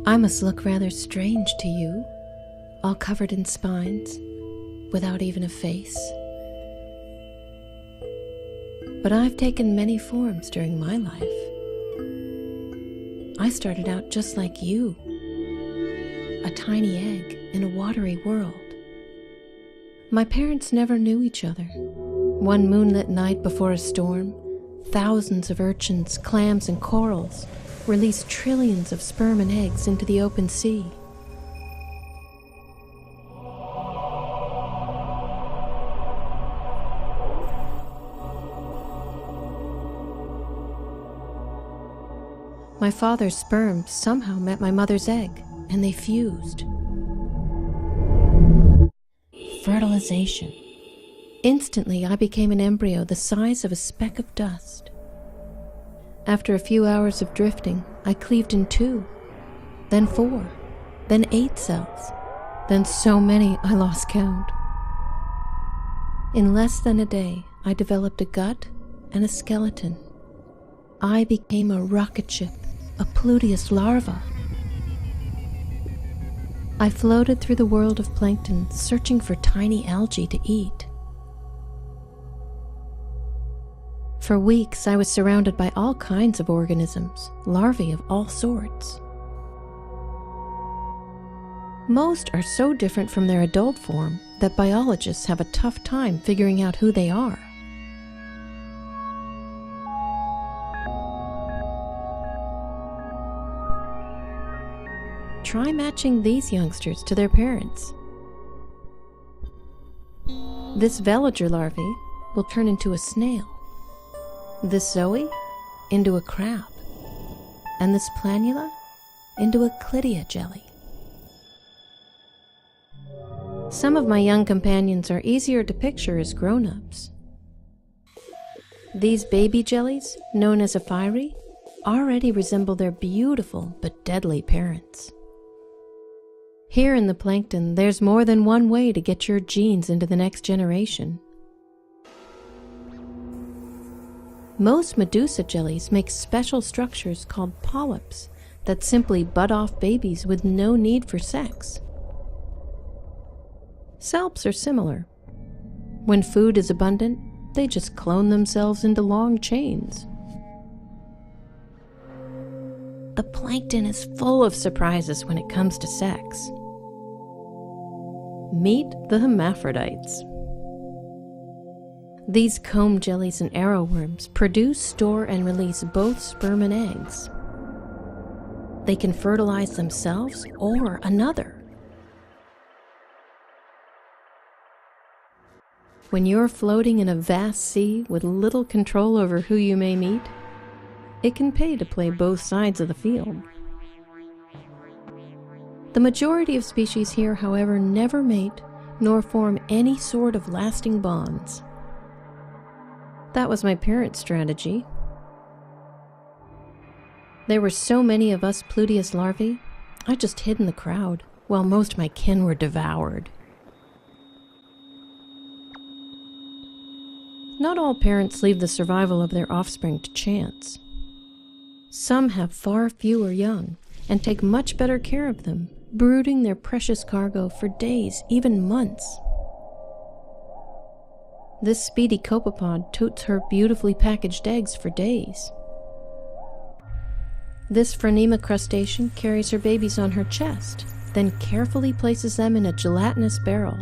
I must look rather strange to you, all covered in spines, without even a face. But I've taken many forms during my life. I started out just like you, a tiny egg in a watery world. My parents never knew each other. One moonlit night before a storm, thousands of urchins, clams, and corals released trillions of sperm and eggs into the open sea. My father's sperm somehow met my mother's egg, and they fused. Fertilization. Instantly, I became an embryo the size of a speck of dust. After a few hours of drifting, I cleaved in 2, then 4, then 8 cells, then so many I lost count. In less than a day, I developed a gut and a skeleton. I became a rocket ship, a Pluteus larva. I floated through the world of plankton, searching for tiny algae to eat. For weeks, I was surrounded by all kinds of organisms, larvae of all sorts. Most are so different from their adult form that biologists have a tough time figuring out who they are. Try matching these youngsters to their parents. This veliger larvae will turn into a snail. This zoe into a crab, and this planula into a Chlydia jelly. Some of my young companions are easier to picture as grown-ups. These baby jellies, known as Ephiri, already resemble their beautiful but deadly parents. Here in the plankton, there's more than one way to get your genes into the next generation. Most medusa jellies make special structures called polyps that simply bud off babies with no need for sex. Salps are similar. When food is abundant, they just clone themselves into long chains. The plankton is full of surprises when it comes to sex. Meet the hermaphrodites. These comb jellies and arrowworms produce, store, and release both sperm and eggs. They can fertilize themselves or another. When you're floating in a vast sea with little control over who you may meet, it can pay to play both sides of the field. The majority of species here, however, never mate nor form any sort of lasting bonds. That was my parents' strategy. There were so many of us Pluteus larvae, I just hid in the crowd, while most of my kin were devoured. Not all parents leave the survival of their offspring to chance. Some have far fewer young and take much better care of them, brooding their precious cargo for days, even months. This speedy copepod totes her beautifully packaged eggs for days. This Phronema crustacean carries her babies on her chest, then carefully places them in a gelatinous barrel.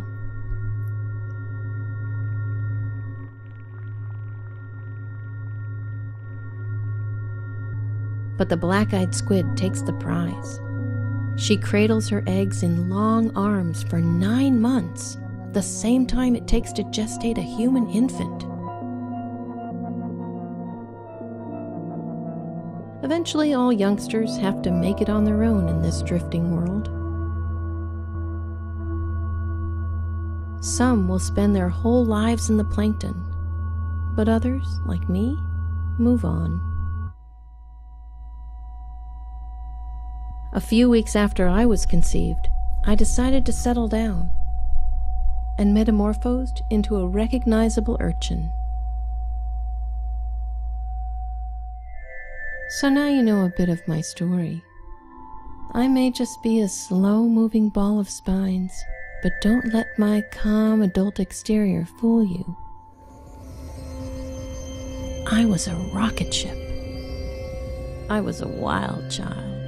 But the black-eyed squid takes the prize. She cradles her eggs in long arms for 9 months, the same time it takes to gestate a human infant. Eventually, all youngsters have to make it on their own in this drifting world. Some will spend their whole lives in the plankton, but others, like me, move on. A few weeks after I was conceived, I decided to settle down and metamorphosed into a recognizable urchin. So now you know a bit of my story. I may just be a slow-moving ball of spines, but don't let my calm adult exterior fool you. I was a rocket ship. I was a wild child.